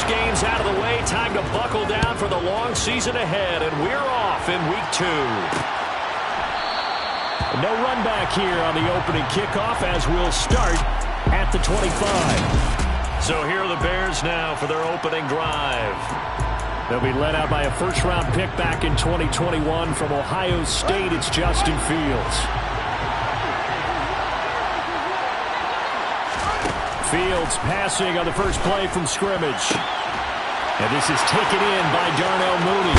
first game's out of the way. Time to buckle down for the long season ahead, and we're off in week 2. No run back here on the opening kickoff as we'll start at the 25. So here are the Bears now for their opening drive. They'll be led out by a first-round pick back in 2021 from Ohio State. It's Justin Fields. Fields passing on the first play from scrimmage. And this is taken in by Darnell Mooney.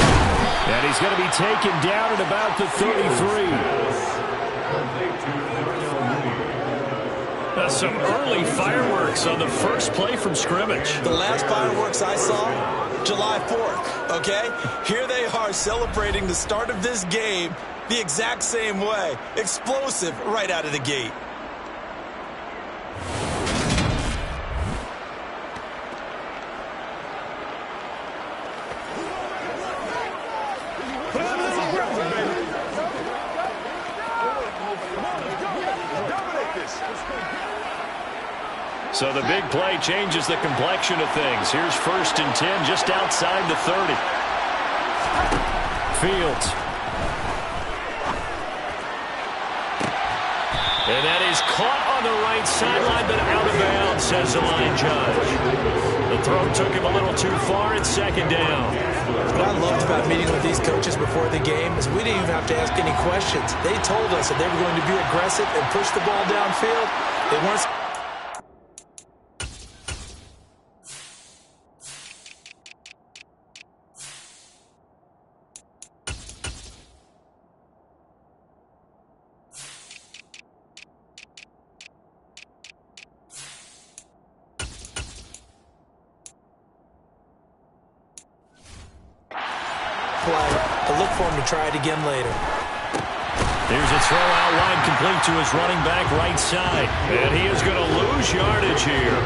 And he's going to be taken down at about the 33. Some early fireworks on the first play from scrimmage. The last fireworks I saw, July 4th, okay? Here they are celebrating the start of this game the exact same way. Explosive right out of the gate. So the big play changes the complexion of things. Here's 1st and 10 just outside the 30. Fields. And that is caught on the right sideline, but out of bounds, says the line judge. The throw took him a little too far. It's 2nd down. What I loved about meeting with these coaches before the game is we didn't even have to ask any questions. They told us that they were going to be aggressive and push the ball downfield. They weren't. But look for him to try it again later. There's a throw out wide complete to his running back right side. And he is going to lose yardage here.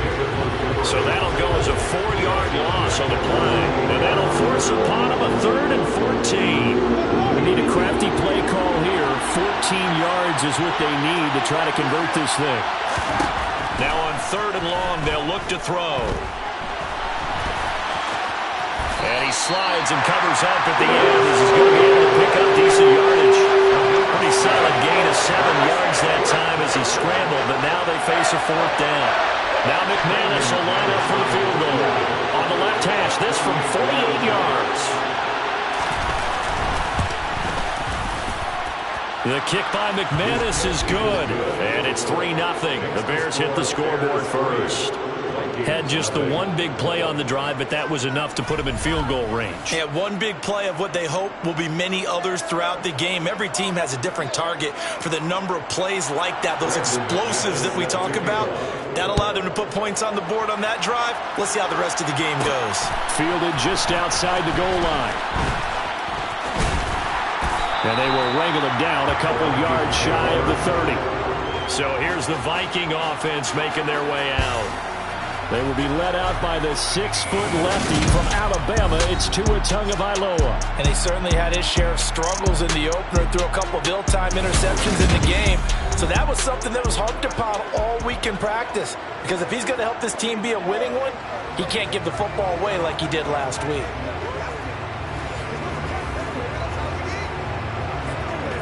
So that'll go as a 4-yard loss on the play. And that'll force upon him a 3rd and 14. We need a crafty play call here. 14 yards is what they need to try to convert this thing. Now on 3rd and long, they'll look to throw. And he slides and covers up at the end. This is going to be able to pick up decent yardage. Pretty solid gain of 7 yards that time as he scrambled, but now they face a 4th down. Now McManus will line up for the field goal. On the left hash, this from 48 yards. The kick by McManus is good, and it's 3-0. The Bears hit the scoreboard first. Had just the one big play on the drive, but that was enough to put him in field goal range. Yeah, one big play of what they hope will be many others throughout the game. Every team has a different target for the number of plays like that, those explosives that we talk about. That allowed them to put points on the board on that drive. Let's see how the rest of the game goes. Fielded just outside the goal line. And they will wrangle him down a couple yards shy of the 30. So here's the Viking offense making their way out. They will be led out by the 6-foot lefty from Alabama. It's Tua Tagovailoa. And he certainly had his share of struggles in the opener, threw a couple of ill-timed interceptions in the game. So that was something that was harped upon all week in practice. Because if he's going to help this team be a winning one, he can't give the football away like he did last week.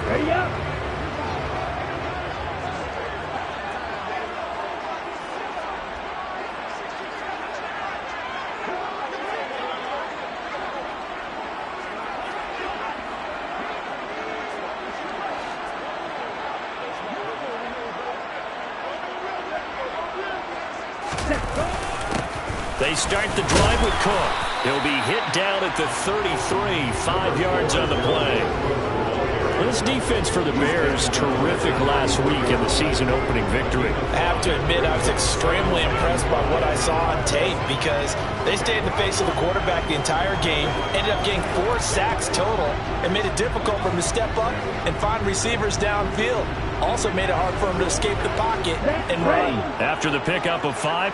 Hey, yeah. They start the drive with Cook. He'll be hit down at the 33, 5 yards on the play. This defense for the Bears, terrific last week in the season-opening victory. I have to admit, I was extremely impressed by what I saw on tape because they stayed in the face of the quarterback the entire game, ended up getting 4 sacks total, and made it difficult for him to step up and find receivers downfield. Also made it hard for him to escape the pocket and run. After the pickup of 5,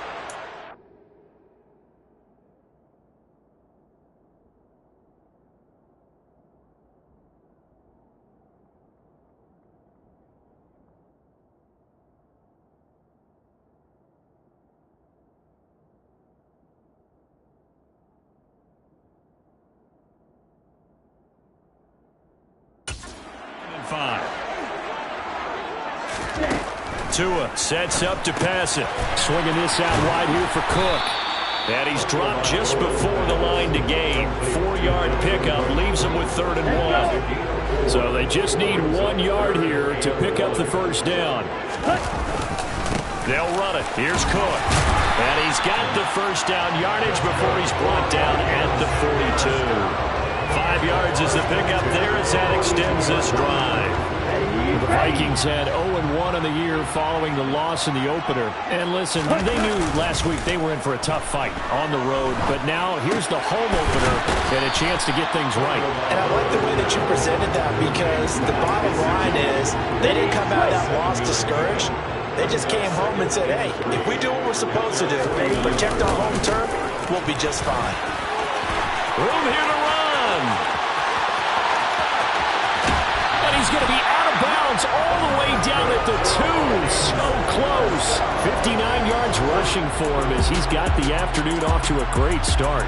25. Tua sets up to pass it. Swinging this out wide here for Cook. And he's dropped just before the line to gain. 4-yard pickup leaves him with 3rd and 1. So they just need 1 yard here to pick up the first down. They'll run it. Here's Cook. And he's got the first down yardage before he's brought down at the 42. 5 yards is the pickup there as that extends this drive. The Vikings had 0-1 in the year following the loss in the opener. And listen, they knew last week they were in for a tough fight on the road. But now here's the home opener and a chance to get things right. And I like the way that you presented that, because the bottom line is they didn't come out of that loss discouraged. They just came home and said, hey, if we do what we're supposed to do, protect our home turf, we'll be just fine. Room here to run. And he's going to be out of bounds all the way down at the 2. So close. 59 yards rushing for him as he's got the afternoon off to a great start.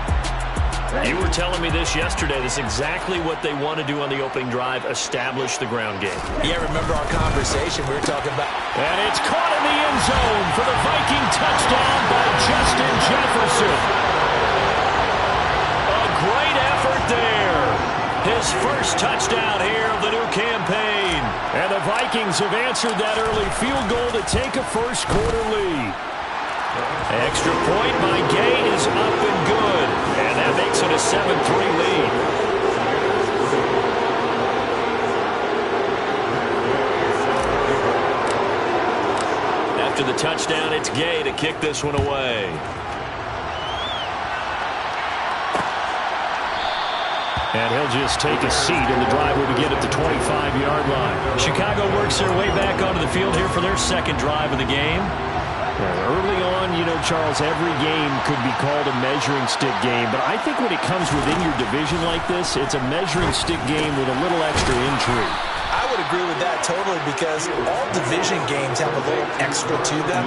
You were telling me this yesterday. This is exactly what they want to do on the opening drive, establish the ground game. Yeah, remember our conversation we were talking about. And it's caught in the end zone for the Viking touchdown by Justin Jefferson. A great effort there. His first touchdown here of the new campaign. And the Vikings have answered that early field goal to take a first quarter lead. Extra point by Gay is up and good. And that makes it a 7-3 lead. After the touchdown, it's Gay to kick this one away. And he'll just take a seat, and the drive will begin at the 25-yard line. Chicago works their way back onto the field here for their second drive of the game. Early on, you know, Charles, every game could be called a measuring stick game. But I think when it comes within your division like this, it's a measuring stick game with a little extra intrigue. I would agree with that totally, because all division games have a little extra to them.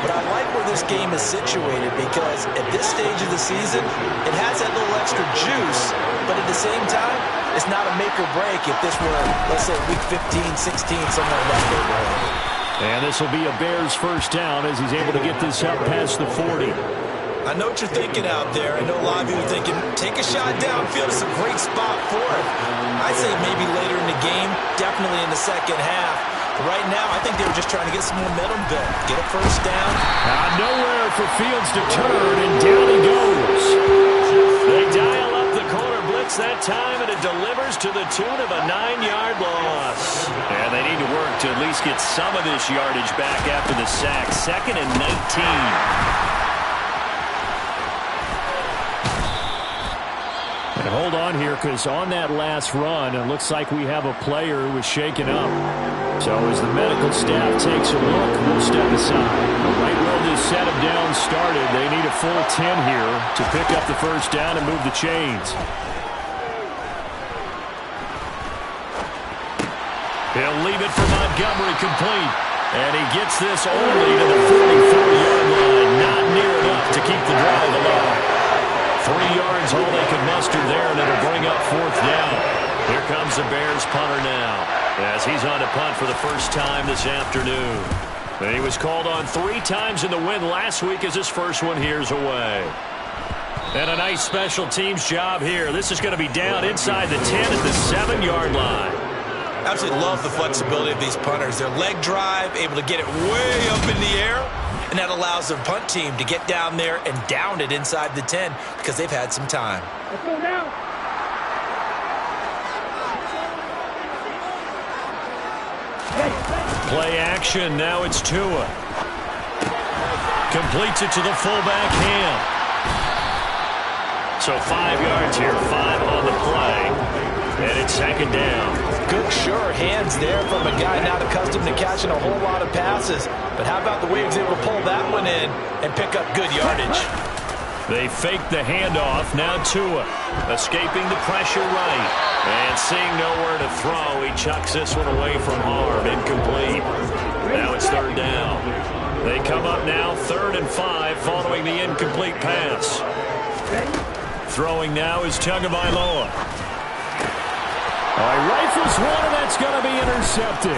But I like where this game is situated, because at this stage of the season, it has that little extra juice. But at the same time, it's not a make or break if this were, let's say, week 15, 16, somewhere in that neighborhood. And this will be a Bears first down as he's able to get this up past the 40. I know what you're thinking out there. I know a lot of you are thinking, take a shot downfield. It's a great spot for it. I'd say maybe later in the game, definitely in the second half. But right now, I think they were just trying to get some momentum built. Get a first down. Nowhere for Fields to turn, and down he goes. They dial up the corner blitz that time, and it delivers to the tune of a 9-yard loss. And they need to work to at least get some of this yardage back after the sack. 2nd and 19. And hold on here, because on that last run, it looks like we have a player who was shaken up. So as the medical staff takes a look, we'll step aside. Right where this set of downs started, they need a full 10 here to pick up the first down and move the chains. He'll leave it for Montgomery complete. And he gets this only to the 44-yard line. Not near enough to keep the drive alive. 3 yards, all they could muster there, and it'll bring up 4th down. Here comes the Bears punter now, as he's on to punt for the first time this afternoon. And he was called on 3 times in the win last week as his first one here's away. And a nice special teams job here. This is going to be down inside the 10 at the 7-yard line. Absolutely love the flexibility of these punters. Their leg drive, able to get it way up in the air. And that allows their punt team to get down there and down it inside the 10 because they've had some time. Let's go now. Play action. Now it's Tua. Completes it to the fullback Ham. So 5 yards here, 5 on the play. And it's 2nd down. Good, sure hands there from a guy not accustomed to catching a whole lot of passes. But how about the way he was able to pull that one in and pick up good yardage? They fake the handoff. Now Tua escaping the pressure right. And seeing nowhere to throw, he chucks this one away from harm. Incomplete. Now it's 3rd down. They come up now 3rd and 5 following the incomplete pass. Throwing now is Tagovailoa. He rifles one, and that's going to be intercepted.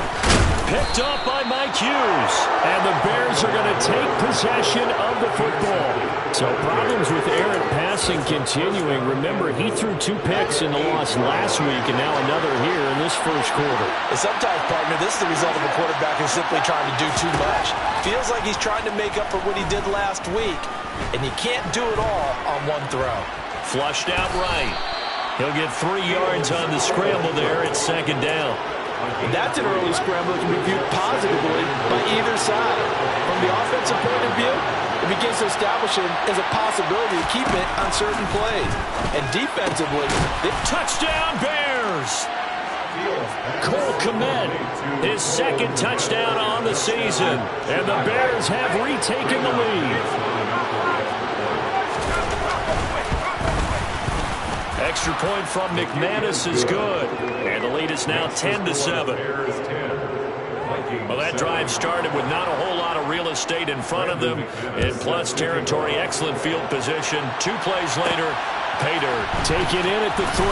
Picked off by Mike Hughes. And the Bears are going to take possession of the football. So problems with errant passing continuing. Remember, he threw 2 picks in the loss last week, and now another here in this first quarter. And sometimes, partner, this is the result of a quarterback who's simply trying to do too much. Feels like he's trying to make up for what he did last week, and you can't do it all on one throw. Flushed out right. He'll get 3 yards on the scramble there at second down. That's an early scramble that can be viewed positively by either side. From the offensive point of view, it begins to establish it as a possibility to keep it on certain plays. And defensively, touchdown Bears! Cole Kmet, his second touchdown on the season. And the Bears have retaken the lead. Extra point from McManus is good. And the lead is now 10-7. Well, that drive started with not a whole lot of real estate in front of them. In plus territory, excellent field position. 2 plays later, Pater take it in at the 3.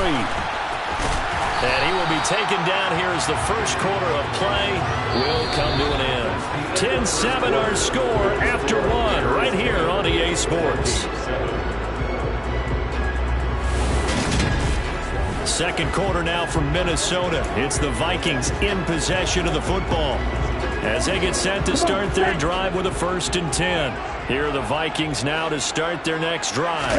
And he will be taken down here as the first quarter of play will come to an end. 10-7 our score after 1 right here on EA Sports. Second quarter now from Minnesota. It's the Vikings in possession of the football as they get set to start their drive with a 1st and 10. Here are the Vikings now to start their next drive.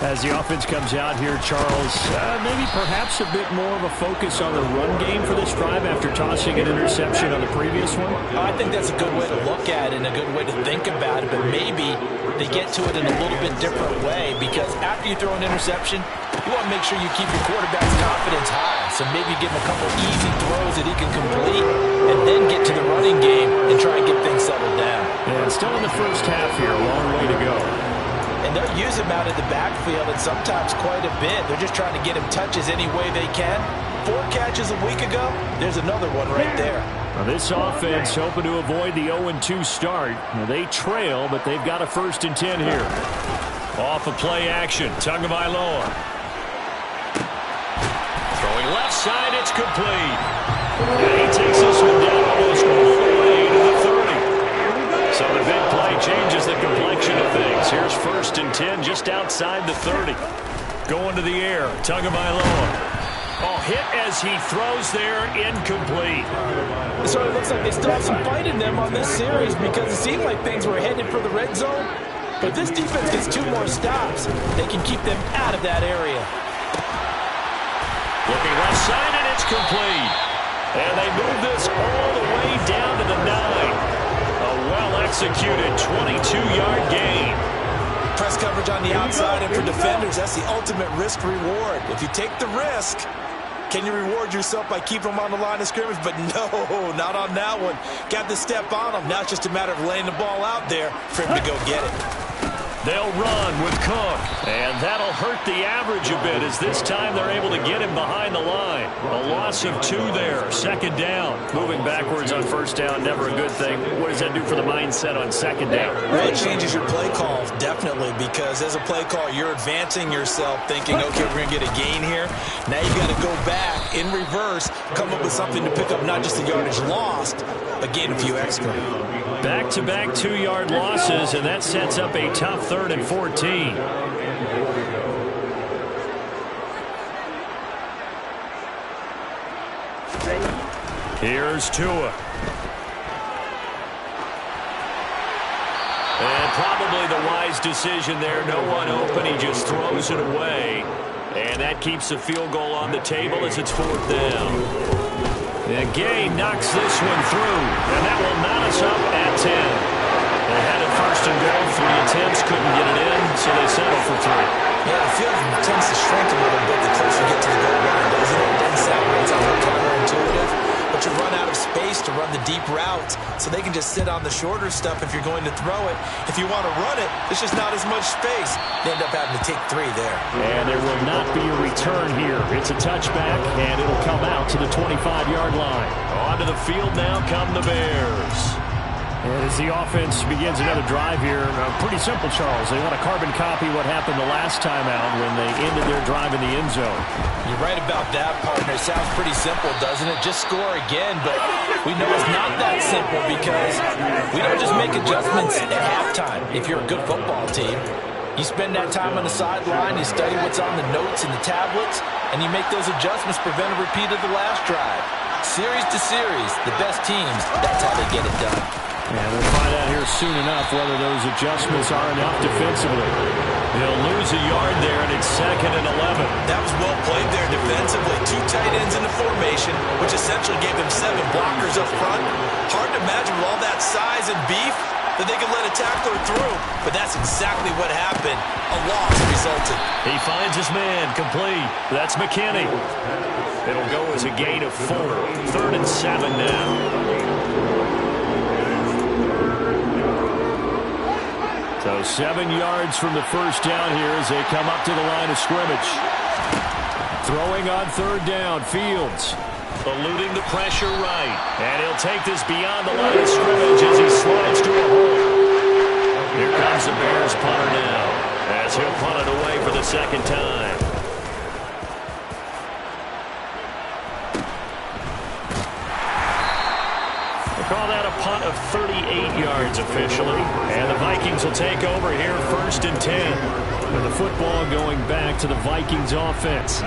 As the offense comes out here, Charles, maybe perhaps a bit more of a focus on the run game for this drive after tossing an interception on the previous one? I think that's a good way to look at it and a good way to think about it, but maybe they get to it in a little bit different way because after you throw an interception, you want to make sure you keep your quarterback's confidence high. So maybe give him a couple easy throws that he can complete and then get to the running game and try and get things settled down. Yeah, still in the first half here, a long way to go. And they'll use him out of the backfield and sometimes quite a bit. They're just trying to get him touches any way they can. 4 catches a week ago, there's another one right there. Now this offense hoping to avoid the 0-2 start. Now they trail, but they've got a 1st and 10 here. Off of play action, Tagovailoa. Throwing left side, it's complete. And he takes this one down almost all the way to the 30. So the big play changes the complexion of things. Here's 1st and 10 just outside the 30. Going to the air, Tagovailoa. Oh, hit as he throws there, incomplete. So it looks like they still have some fight in them on this series because it seemed like things were headed for the red zone. But this defense gets 2 more stops. They can keep them out of that area. Looking left side, and it's complete. And they move this all the way down to the 9. A well-executed 22-yard gain. Press coverage on the outside, and for defenders, that's the ultimate risk-reward. If you take the risk, can you reward yourself by keeping them on the line of scrimmage? But no, not on that one. Got to step on them. Now it's just a matter of laying the ball out there for him to go get it. They'll run with Cook, and that'll hurt the average a bit as this time they're able to get him behind the line. A loss of 2 there, 2nd down. Moving backwards on 1st down, never a good thing. What does that do for the mindset on 2nd down? Well, it changes your play call, definitely, because as a play call, you're advancing yourself thinking, okay, we're going to get a gain here. Now you've got to go back in reverse, come up with something to pick up not just the yardage lost, but gain a few extra. Back-to-back 2-yard losses, and that sets up a tough 3rd and 14. Here's Tua. And probably the wise decision there. No one open. He just throws it away. And that keeps the field goal on the table as it's 4th down. And Gay knocks this one through, and that will knot us up at 10. They had it 1st and goal, 3 attempts, couldn't get it in, so they settle for 3. Yeah, the field tends to shrink a little bit the closer you get to the goal line, doesn't it? It doesn't sound right, it's a little counterintuitive, but you run out of space to run the deep routes, so they can just sit on the shorter stuff if you're going to throw it. If you want to run it, there's just not as much space. They end up having to take 3 there. And there will not be a return here. It's a touchback, and it'll come out to the 25-yard line. Onto the field now come the Bears. And as the offense begins another drive here, pretty simple, Charles. They want to carbon copy what happened the last time out when they ended their drive in the end zone. You're right about that, partner. It sounds pretty simple, doesn't it? Just score again, but we know it's not that simple because we don't just make adjustments at halftime. If you're a good football team, you spend that time on the sideline, you study what's on the notes and the tablets, and you make those adjustments, prevent a repeat of the last drive. Series to series, the best teams, that's how they get it done. And we'll find out here soon enough whether those adjustments are enough defensively. They'll lose a yard there, and it's 2nd and 11. That was well played there defensively. 2 tight ends in the formation, which essentially gave them 7 blockers up front. Hard to imagine with all that size and beef that they could let a tackler through. But that's exactly what happened. A loss resulted. He finds his man, complete. That's McKinney. It'll go as a gain of 4. 3rd and 7 now. So 7 yards from the first down here as they come up to the line of scrimmage. Throwing on 3rd down, Fields. Eluding the pressure right. And he'll take this beyond the line of scrimmage as he slides to a hole. Here comes the Bears punter now as he'll punt it away for the 2nd time. Call that a punt of 38 yards officially. And the Vikings will take over here 1st and 10. With the football going back to the Vikings offense.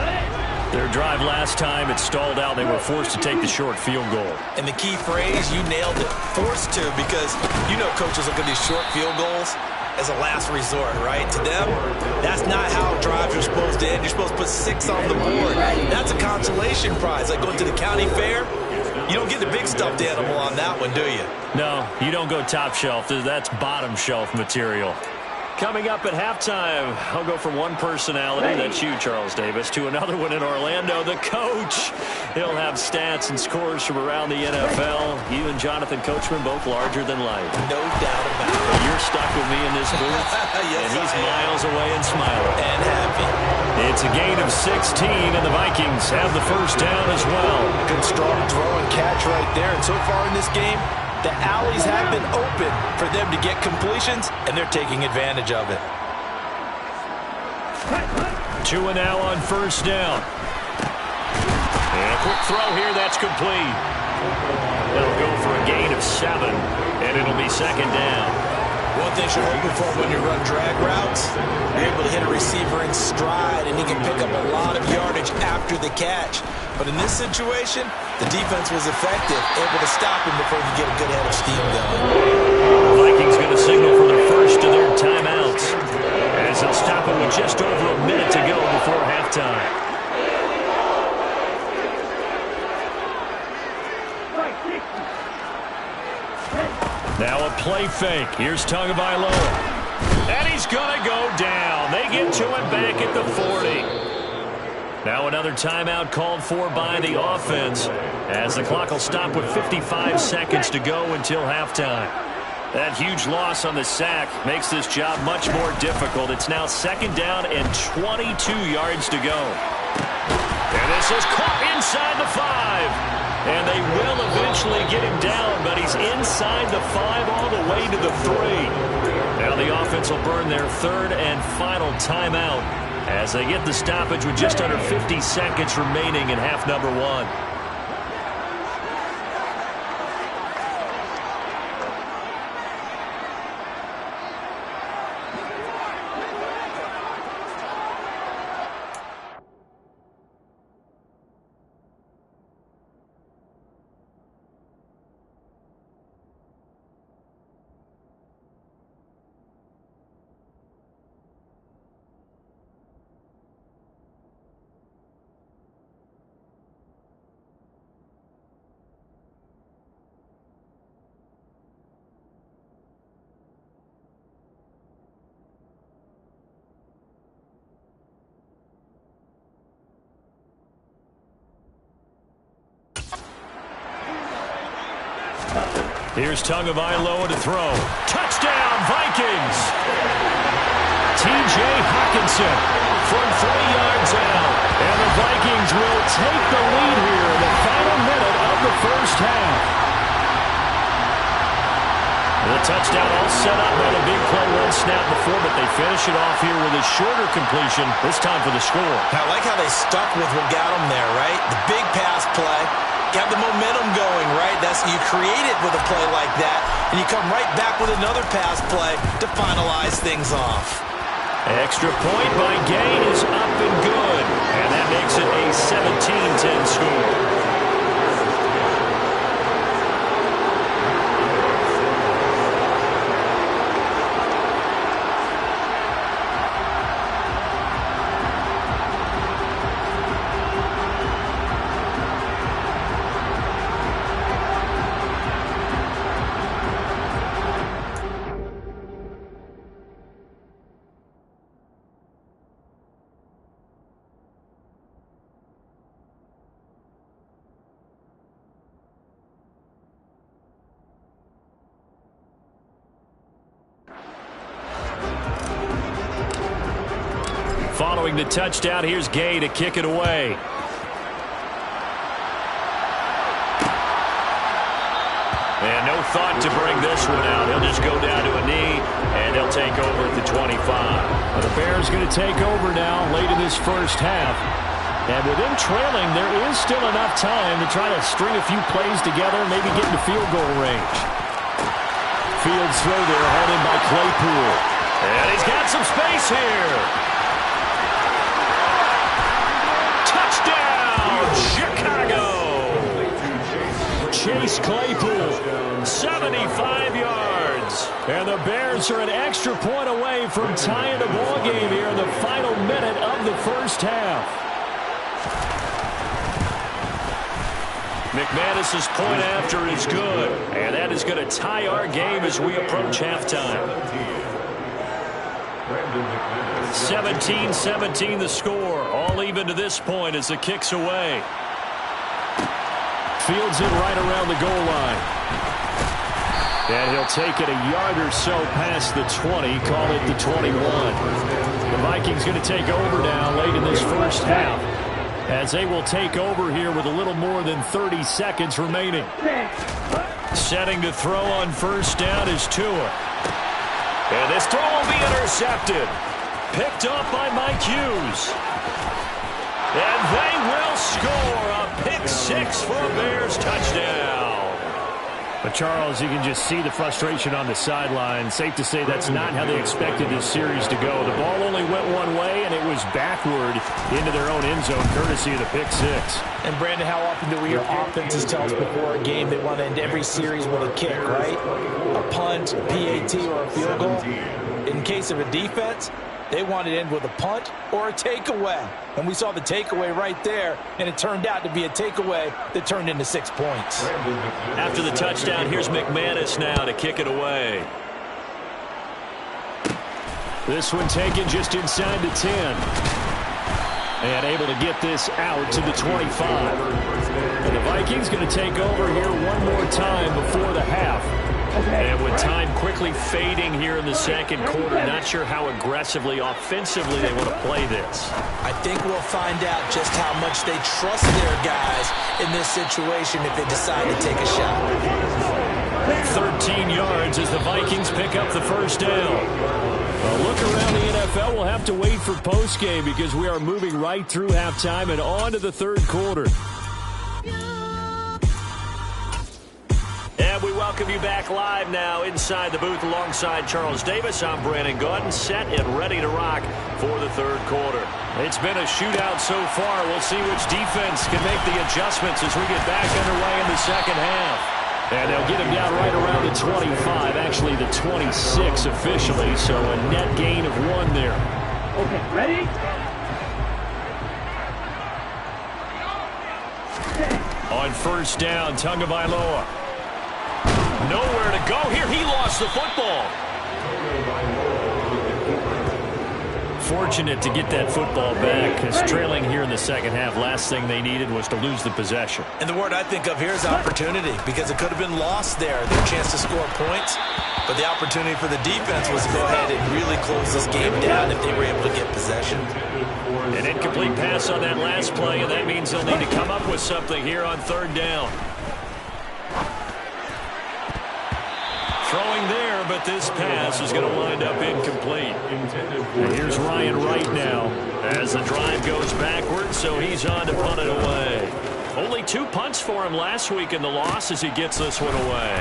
Their drive last time, it stalled out. They were forced to take the short field goal. And the key phrase, you nailed it. Forced to, because you know coaches look at these short field goals as a last resort, right? To them, that's not how drives are supposed to end. You're supposed to put 6 on the board. That's a consolation prize. Like going to the county fair, you don't get the big stuffed animal on that one, do you? No, you don't go top shelf. That's bottom shelf material. Coming up at halftime, I'll go from one personality, that's you, Charles Davis, to another one in Orlando, the coach. He'll have stats and scores from around the NFL. You and Jonathan Coachman, both larger than life. No doubt about it. You're stuck with me in this booth, yes, and he's miles away and smiling. And happy. It's a gain of 16, and the Vikings have the first down as well. Good strong throw and catch right there. And so far in this game, the alleys have been open for them to get completions, and they're taking advantage of it. 2 and now on 1st down. And a quick throw here, that's complete. That'll go for a gain of 7, and it'll be 2nd down. One thing you're hoping for when you run drag routes, you're able to hit a receiver in stride, and he can pick up a lot of yardage after the catch. But in this situation, the defense was effective, able to stop him before he get a good head of steam going. The Vikings going to signal for the first of their timeouts as they'll stop him with just over a minute to go before halftime. Now a play fake. Here's Tagovailoa. And he's going to go down. They get to him back at the 40. Now another timeout called for by the offense as the clock will stop with 55 seconds to go until halftime. That huge loss on the sack makes this job much more difficult. It's now 2nd down and 22 yards to go. And this is caught inside the 5. And they will eventually get him down, but he's inside the 5 all the way to the 3. Now the offense will burn their 3rd and final timeout as they get the stoppage with just under 50 seconds remaining in half number 1. Here's Tagovailoa to throw. Touchdown, Vikings! T.J. Hockenson from 3 yards out. And the Vikings will take the lead here in the final minute of the first half. The touchdown all set up by the big play one snap before, but they finish it off here with a shorter completion, this time for the score. I like how they stuck with what got them there, right? The big pass play, got the momentum going, right? You create it with a play like that, and you come right back with another pass play to finalize things off. Extra point by Gain is up and good, and that makes it a 17-10 score. Following the touchdown, here's Gay to kick it away. And no thought to bring this one out. He'll just go down to a knee, and they'll take over at the 25. Well, the Bears going to take over now late in this first half. And with them trailing, there is still enough time to try to string a few plays together and maybe get into field goal range. Fields throw there, hauled in by Claypool. And he's got some space here. Chicago! Chase Claypool, 75 yards. And the Bears are an extra point away from tying the ball game here in the final minute of the first half. McManus's point after is good. And that is going to tie our game as we approach halftime. 17-17 the score. All even to this point as the kick's away. Fields it right around the goal line. And he'll take it a yard or so past the 20. Call it the 21. The Vikings going to take over now late in this first half, as they will take over here with a little more than 30 seconds remaining. Setting to throw on first down is Tua. And this throw will be intercepted. Picked up by Mike Hughes. And they will score a pick six for a Bears touchdown. But, Charles, you can just see the frustration on the sideline. Safe to say that's not how they expected this series to go. The ball only went one way, and it was backward into their own end zone, courtesy of the pick six. And, Brandon, how often do we hear offenses tell us before a game they want to end every series with a kick, right? A punt, PAT, or a field goal. In case of a defense, they want to end with a punt or a takeaway. And we saw the takeaway right there, and it turned out to be a takeaway that turned into 6 points. After the touchdown, here's McManus now to kick it away. This one taken just inside the 10. And able to get this out to the 25. And the Vikings going to take over here one more time before the half. And with time quickly fading here in the second quarter, not sure how aggressively, offensively they want to play this. I think we'll find out just how much they trust their guys in this situation if they decide to take a shot. 13 yards as the Vikings pick up the first down. A look around the NFL, we'll have to wait for postgame because we are moving right through halftime and on to the third quarter. And we welcome you back live now inside the booth alongside Charles Davis. I'm Brandon Gaudin, set and ready to rock for the third quarter. It's been a shootout so far. We'll see which defense can make the adjustments as we get back underway in the second half. And they'll get him down right around the 25, actually the 26 officially, so a net gain of 1 there. Okay, ready? On first down, Tagovailoa. Nowhere to go here. He lost the football. Fortunate to get that football back, because trailing here in the second half, last thing they needed was to lose the possession. And the word I think of here is opportunity, because it could have been lost there, their chance to score points. But the opportunity for the defense was to go ahead and really close this game down if they were able to get possession. An incomplete pass on that last play, and that means they'll need to come up with something here on third down. throwing there, but this pass is going to wind up incomplete. And here's Ryan Wright now as the drive goes backwards, so he's on to punt it away. Only 2 punts for him last week in the loss as he gets this one away.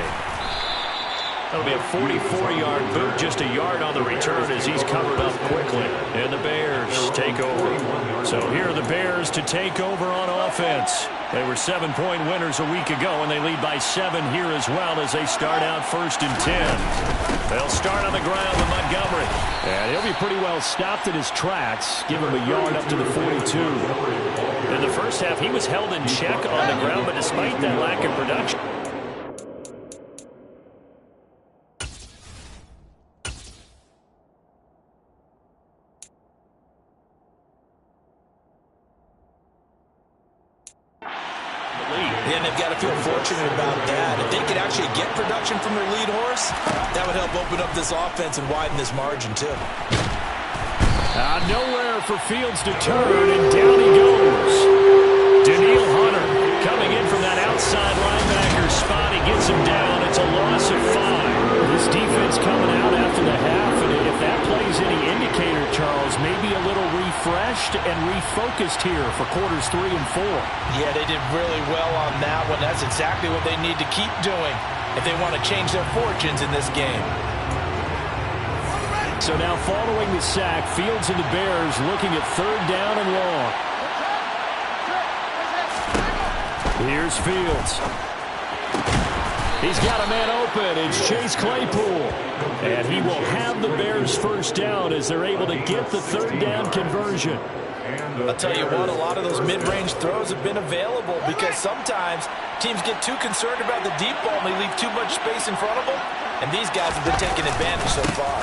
That'll be a 44-yard boot, just a yard on the return as he's covered up quickly. And the Bears take over. So here are the Bears to take over on offense. They were 7-point winners a week ago, and they lead by 7 here as well as they start out 1st and 10. They'll start on the ground with Montgomery. And he'll be pretty well stopped in his tracks. Give him a yard up to the 42. In the first half, he was held in check on the ground, but despite that lack of production, and they've got to feel fortunate about that. If they could actually get production from their lead horse, that would help open up this offense and widen this margin, too. Nowhere for Fields to turn, and down he goes. Daniil Hunter coming in from that outside linebacker spot. He gets him down. It's a loss of 5. This defense coming out after the half, and if that plays any indicator, Charles, maybe a little refreshed and refocused here for quarters 3 and 4. Yeah, they did really well on that one. That's exactly what they need to keep doing if they want to change their fortunes in this game. So now following the sack, Fields and the Bears looking at 3rd down and long. Here's Fields. He's got a man open. It's Chase Claypool. And he will have the Bears 1st down as they're able to get the 3rd down conversion. I'll tell you what, a lot of those mid-range throws have been available because sometimes teams get too concerned about the deep ball and they leave too much space in front of them. And these guys have been taking advantage so far.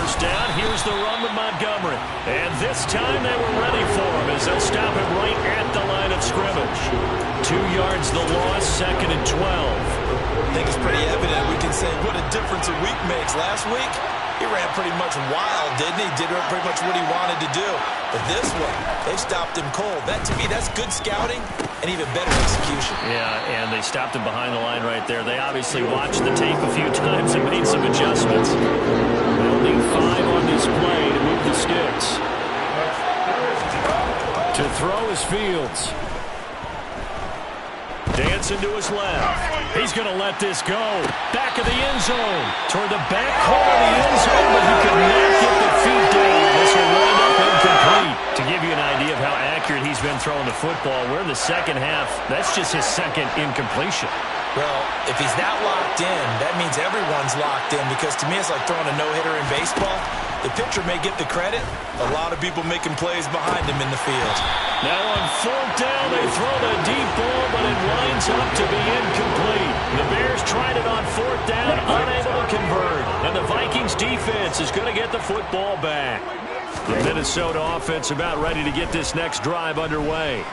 1st down, here's the run with Montgomery. And this time they were ready for him as they'll stop him right at the line of scrimmage. 2 yards the loss, 2nd and 12. I think it's pretty evident we can say what a difference a week makes. Last week, he ran pretty much wild, didn't he? Did pretty much what he wanted to do. But this one, they stopped him cold. That, to me, that's good scouting and even better execution. Yeah, and they stopped him behind the line right there. They obviously watched the tape a few times and made some adjustments. They'll need 5 on this play to move the sticks. To throw is Fields. Dancing to his left. He's going to let this go. Back of the end zone. Toward the back corner of the end zone, but he could not get the feet down. This will wind up incomplete. To give you an idea of how accurate he's been throwing the football, we're in the 2nd half. That's just his 2nd incompletion. Well, if he's not locked in, that means everyone's locked in because to me it's like throwing a no-hitter in baseball. The pitcher may get the credit. A lot of people making plays behind him in the field. Now on 4th down, they throw the deep ball, but it winds up to be incomplete. The Bears tried it on 4th down, unable to convert. And the Vikings defense is going to get the football back. The Minnesota offense about ready to get this next drive underway.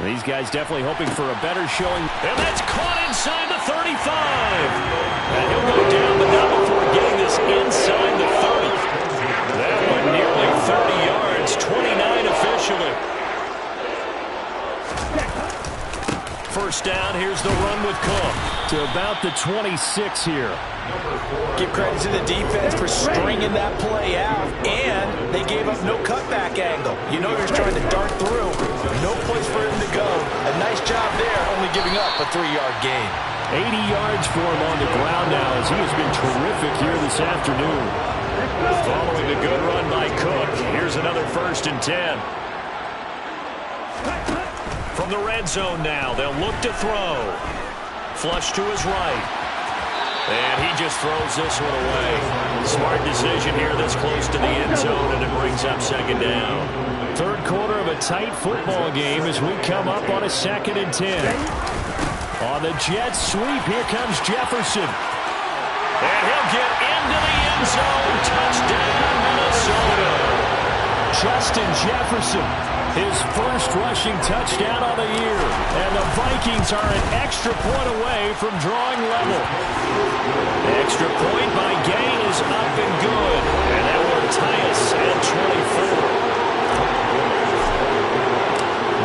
These guys definitely hoping for a better showing. And that's caught inside the 35. And he'll go down, but not before getting this inside the 30. That one nearly 30 yards, 29 officially. 1st down, here's the run with Cook. To about the 26 here. Give credit to the defense for stringing that play out, and they gave up no cutback angle. You know you're trying to dart through. No place for him to go. A nice job there, only giving up a 3-yard gain. 80 yards for him on the ground now as he has been terrific here this afternoon. Following a good run by Cook, here's another 1st and 10. From the red zone now, they'll look to throw. Flush to his right. And he just throws this one away. Smart decision here this close to the end zone, and it brings up 2nd down. 3rd quarter of a tight football game as we come up on a 2nd and 10. On the jet sweep, here comes Jefferson. And he'll get into the end zone. Touchdown, Minnesota. Justin Jefferson, his 1st rushing touchdown of the year. And the Vikings are an extra point away from drawing level. Extra point by Gay is up and good. And that will tie us at 24.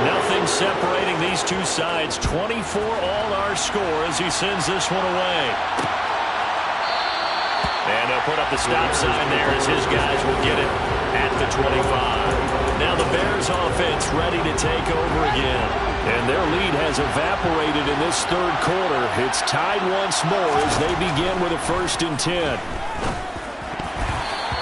Nothing separating these two sides. 24 all our score as he sends this one away. put up the stop sign there as his guys will get it at the 25. Now the Bears offense ready to take over again. And their lead has evaporated in this third quarter. It's tied once more as they begin with a 1st and 10.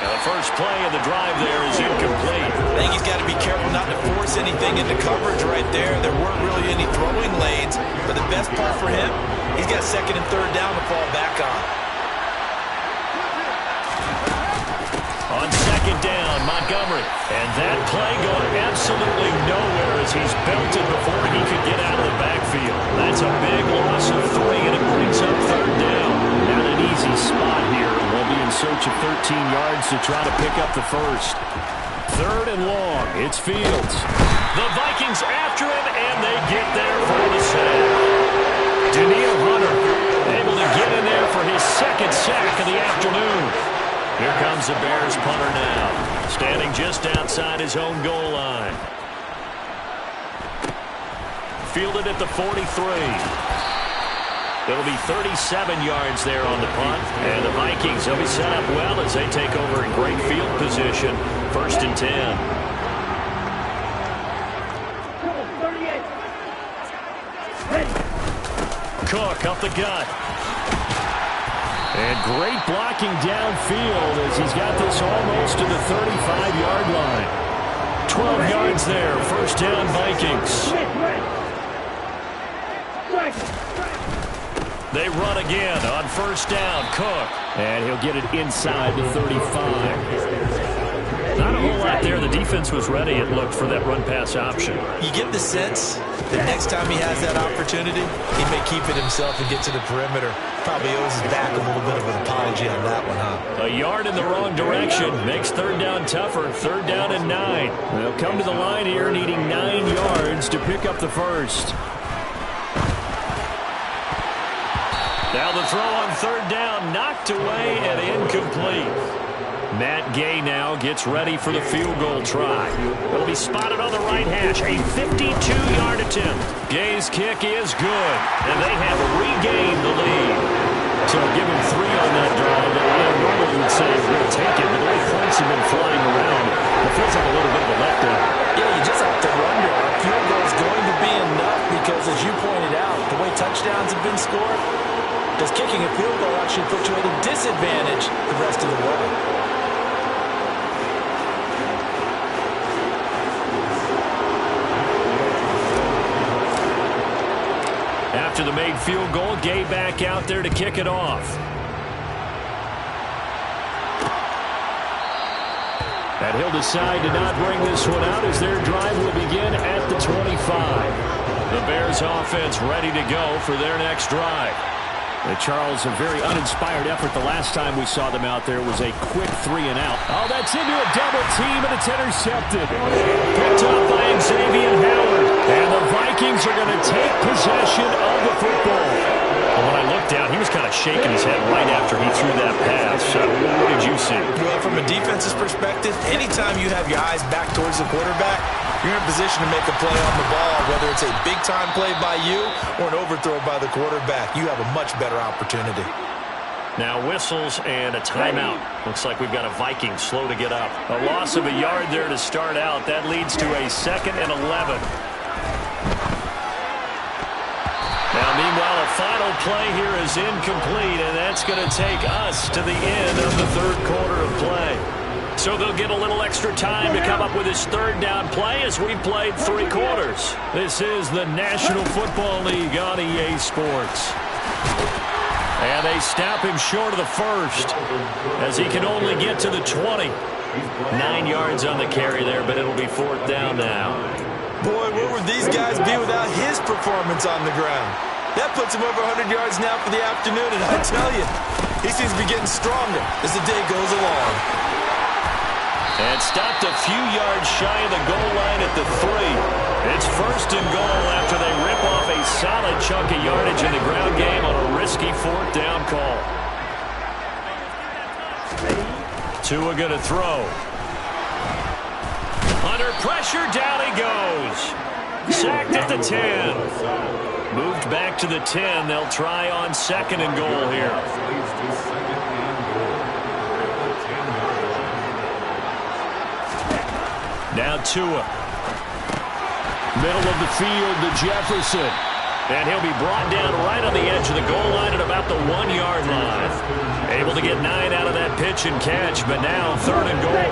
And the first play of the drive there is incomplete. I think he's got to be careful not to force anything into coverage right there. There weren't really any throwing lanes. But the best part for him, he's got 2nd and 3rd down to fall back on. On 2nd down, Montgomery. And that play going absolutely nowhere as he's belted before he could get out of the backfield. That's a big loss of 3, and it brings up 3rd down. Not an easy spot here. They'll be in search of 13 yards to try to pick up the first. 3rd and long. It's Fields. The Vikings after him, and they get there for the sack. Danielle Hunter able to get in there for his 2nd sack of the afternoon. Here comes the Bears punter now, standing just outside his own goal line. Fielded at the 43. It'll be 37 yards there on the punt. And the Vikings will be set up well as they take over in great field position. 1st and 10. Cook up the gut. And great blocking downfield as he's got this almost to the 35-yard line. 12 yards there. 1st down, Vikings. They run again on 1st down. Cook. And he'll get it inside the 35. Not a whole lot there. The defense was ready, it looked, for that run-pass option. You get the sense that next time he has that opportunity, he may keep it himself and get to the perimeter. Probably owes his back a little bit of an apology on that one, huh? A yard in the wrong direction makes 3rd down tougher. 3rd down and 9. They'll come to the line here needing 9 yards to pick up the first. Now the throw on 3rd down, knocked away and incomplete. Matt Gay now gets ready for the field goal try. It'll be spotted on the right hash. A 52-yard attempt. Gay's kick is good, and they have regained the lead. So give him 3 on that drive. Normally would say we'll take it, but the way points have been flying around, it feels like a little bit of a letdown. Yeah, you just have to wonder, are field goals going to be enough? Because as you pointed out, the way touchdowns have been scored, does kicking a field goal actually put you at a disadvantage the rest of the way? After the made field goal, Gay back out there to kick it off. And he'll decide to not bring this one out as their drive will begin at the 25. The Bears offense ready to go for their next drive. Charles, a very uninspired effort the last time we saw them out there was a quick 3 and out. Oh, that's into a double team, and it's intercepted. Picked up by Xavier Howard. And the Vikings are going to take possession of the football. Well, when I looked down, he was kind of shaking his head right after he threw that pass. What did you see? Well, from a defense's perspective, anytime you have your eyes back towards the quarterback, you're in a position to make a play on the ball, whether it's a big-time play by you or an overthrow by the quarterback. You have a much better opportunity. Now whistles and a timeout. Looks like we've got a Viking slow to get up. A loss of a yard there to start out. That leads to a 2nd and 11. Now, meanwhile, a final play here is incomplete, and that's going to take us to the end of the 3rd quarter of play. So they'll get a little extra time to come up with his 3rd down play as we've played 3 quarters. This is the National Football League on EA Sports. And they stop him short of the first as he can only get to the 20. 9 yards on the carry there, but it'll be 4th down now. Boy, where would these guys be without his performance on the ground? That puts him over 100 yards now for the afternoon, and I tell you, he seems to be getting stronger as the day goes along. And stopped a few yards shy of the goal line at the 3. It's 1st and goal after they rip off a solid chunk of yardage in the ground game on a risky 4th down call. Tua going to throw. Under pressure, down he goes. Sacked at the 10. Moved back to the 10. They'll try on 2nd and goal here. Now Tua. Middle of the field to Jefferson. And he'll be brought down right on the edge of the goal line at about the 1-yard line. Able to get 9 out of that pitch and catch, but now 3rd and goal.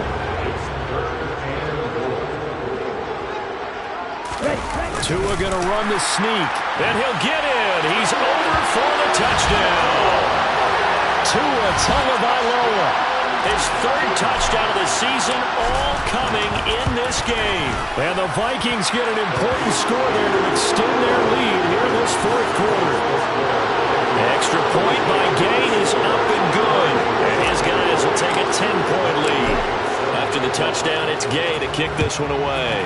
Tua going to run the sneak. And he'll get in. He's over for the touchdown. Tua Tagovailoa. His 3rd touchdown of the season, all coming in this game. And the Vikings get an important score there to extend their lead here in this 4th quarter. The extra point by Gay is up and good. And his guys will take a 10-point lead. After the touchdown, it's Gay to kick this one away.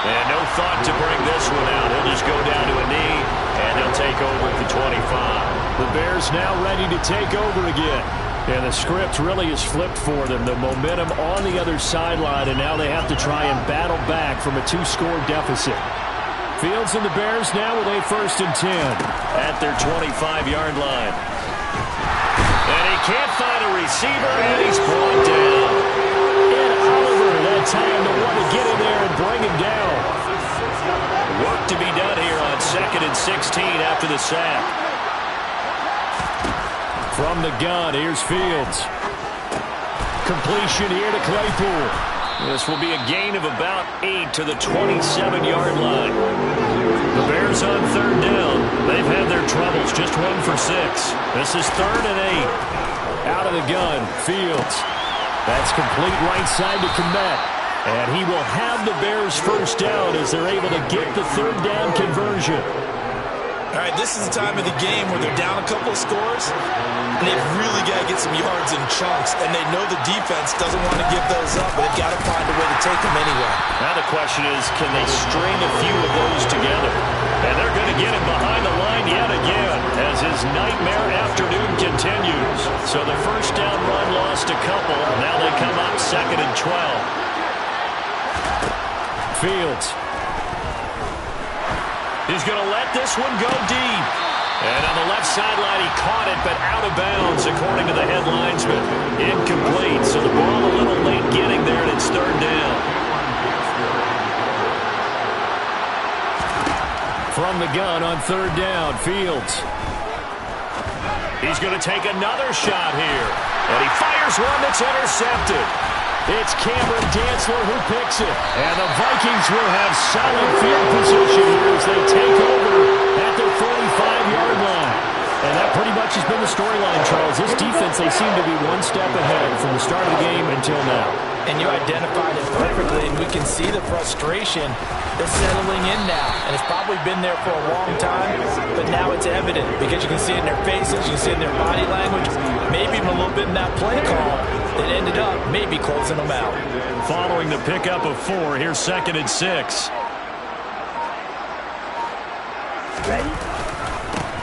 And no thought to bring this one out. He'll just go down to a knee, and they'll take over at the 25. The Bears now ready to take over again. And the script really is flipped for them. The momentum on the other sideline, and now they have to try and battle back from a 2-score deficit. Fields and the Bears now with a 1st and 10 at their 25-yard line. And he can't find a receiver, and he's brought down. And Oliver that time to want to get in there and bring him down. Work to be done here on 2nd and 16 after the sack. From the gun, here's Fields. Completion here to Claypool. This will be a gain of about 8 to the 27-yard line. The Bears on 3rd down. They've had their troubles, just 1 for 6. This is 3rd and 8. Out of the gun, Fields. That's complete right side to Kmet. And he will have the Bears 1st down as they're able to get the 3rd down conversion. All right, this is the time of the game where they're down a couple of scores, and they've really got to get some yards in chunks, and they know the defense doesn't want to give those up, but they've got to find a way to take them anyway. Now the question is, can they string a few of those together? And they're going to get him behind the line yet again as his nightmare afternoon continues. So the 1st down run lost a couple. Now they come up 2nd and 12. Fields. He's going to let this one go deep. And on the left sideline, he caught it, but out of bounds, according to the headlines, but incomplete. So the ball a little late getting there, and it's 3rd down. From the gun on 3rd down, Fields. He's going to take another shot here. And he fires one that's intercepted. It's Cameron Dantzler who picks it. And the Vikings will have solid field position here as they take over at their 45-yard line. And that pretty much has been the storyline, Charles. This defense, they seem to be 1 step ahead from the start of the game until now. And you identified it perfectly, and we can see the frustration that's settling in now. And it's probably been there for a long time, but now it's evident because you can see it in their faces, you can see it in their body language, maybe even a little bit in that play call that ended up maybe closing them out. Following the pickup of 4, here's 2nd and 6.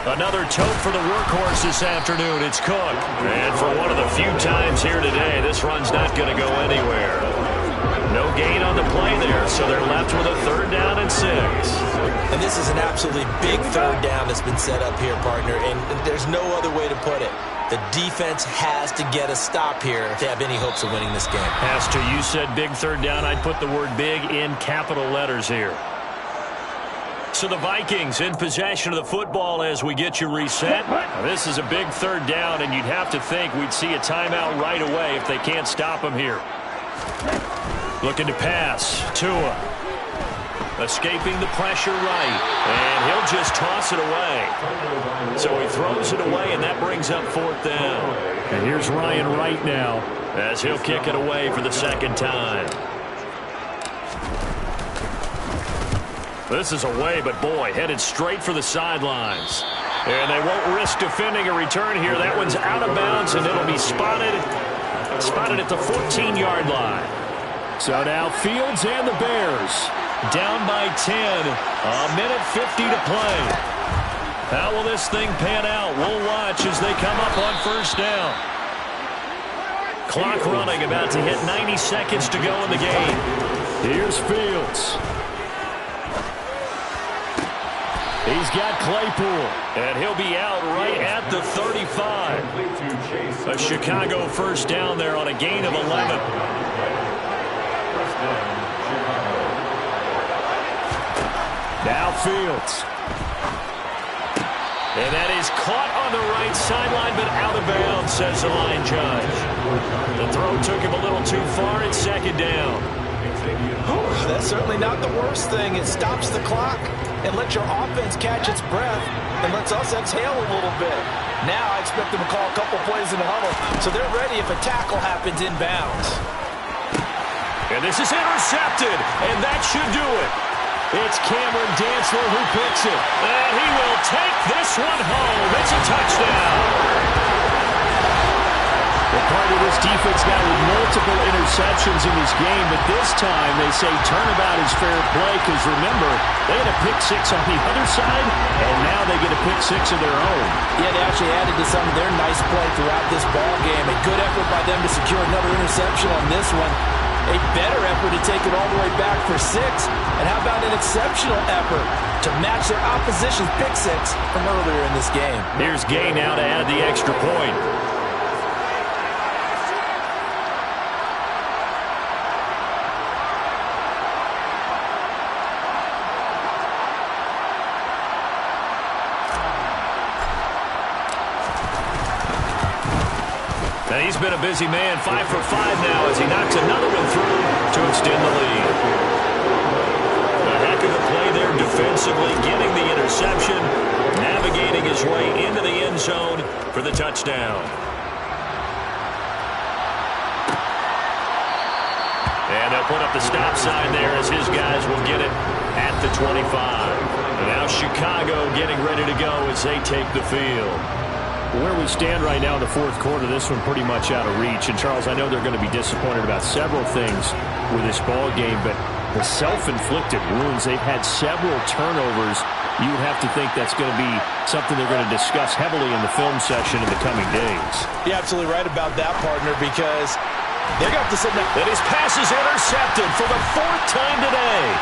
Another tote for the workhorse this afternoon. It's Cook. And for one of the few times here today, this run's not going to go anywhere. No gain on the play there, so they're left with a 3rd down and 6. And this is an absolutely big 3rd down that's been set up here, partner, and there's no other way to put it. The defense has to get a stop here to have any hopes of winning this game. Pastor, you said big 3rd down. I'd put the word big in capital letters here. So the Vikings in possession of the football as we get you reset. Now, this is a big 3rd down, and you'd have to think we'd see a timeout right away if they can't stop him here. Looking to pass. Tua. Escaping the pressure right. And he'll just toss it away. So he throws it away, and that brings up 4th down. And here's Ryan Wright now as he'll kick it away for the 2nd time. This is away, but boy, headed straight for the sidelines. And they won't risk defending a return here. That one's out of bounds, and it'll be spotted at the 14-yard line. So now Fields and the Bears down by 10. A minute 50 to play. How will this thing pan out? We'll watch as they come up on 1st down. Clock running, about to hit 90 seconds to go in the game. Here's Fields. He's got Claypool, and he'll be out right at the 35. A Chicago first down there on a gain of 11. Now Fields. And that is caught on the right sideline, but out of bounds, says the line judge. The throw took him a little too far. It's second down. That's certainly not the worst thing. It stops the clock and lets your offense catch its breath and lets us exhale a little bit. Now I expect them to call a couple plays in the huddle, so they're ready if a tackle happens inbounds. And this is intercepted, and that should do it. It's Cameron Dantzler who picks it. And he will take this one home. It's a touchdown. Well, part of this defense now with multiple interceptions in this game, but this time they say turnabout is fair play because, remember, they had a pick six on the other side, and now they get a pick six of their own. Yeah, they actually added to some of their nice play throughout this ball game. A good effort by them to secure another interception on this one. A better effort to take it all the way back for 6. And how about an exceptional effort to match their opposition's pick six from earlier in this game? Here's Gay now to add the extra point. And he's been a busy man, 5 for 5 now as he knocks another one through to extend the lead. A heck of a play there defensively, getting the interception, navigating his way into the end zone for the touchdown. And they'll put up the stop sign there as his guys will get it at the 25. And now Chicago getting ready to go as they take the field. Where we stand right now in the fourth quarter, this one pretty much out of reach. And, Charles, I know they're going to be disappointed about several things with this ball game, but the self-inflicted wounds, they've had several turnovers. You would have to think that's going to be something they're going to discuss heavily in the film session in the coming days. You're absolutely right about that, partner, because they're going to have to sit down. And his pass is intercepted for the 4th time today.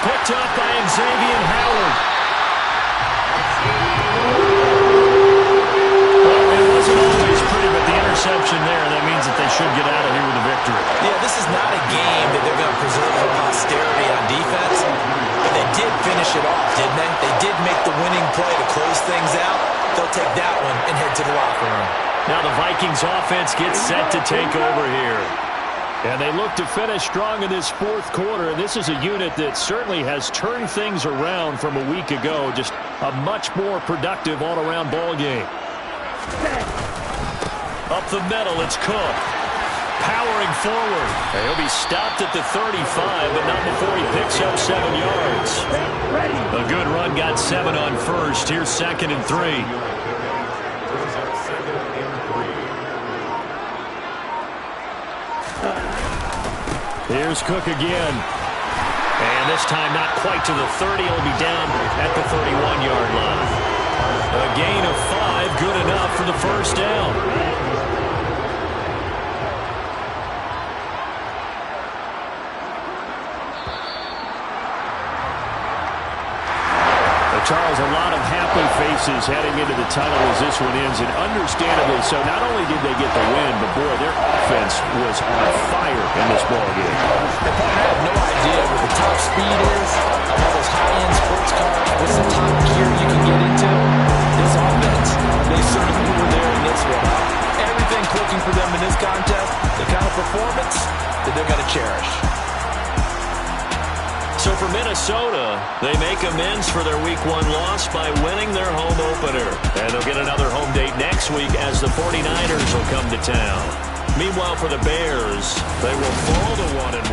Picked up by Xavier Howard. Interception there, and that means that they should get out of here with a victory. Yeah, this is not a game that they're going to preserve for posterity on defense, but they did finish it off, didn't they? They did make the winning play to close things out. They'll take that one and head to the locker room. Now the Vikings offense gets set to take over here. And they look to finish strong in this fourth quarter, and this is a unit that certainly has turned things around from a week ago. Just a much more productive all-around ball game. Up the middle, it's Cook. Powering forward. He'll be stopped at the 35, but not before he picks up 7 yards. A good run, got 7 on first. Here's 2nd and 3. Here's Cook again. And this time not quite to the 30. He'll be down at the 31-yard line. A gain of 5, good enough for the first down. Charles, a lot of happy faces heading into the tunnel as this one ends, and understandably so. Not only did they get the win, but boy, their offense was on fire in this ball game. I have no idea what the top speed is of all those high-end sports cars. What's the top gear you can get into? This offense, they certainly were there in this one. Everything clicking for them in this contest, the kind of performance that they're going to cherish. So for Minnesota, they make amends for their Week 1 loss by winning their home opener. And they'll get another home date next week as the 49ers will come to town. Meanwhile, for the Bears, they will fall to 1-1.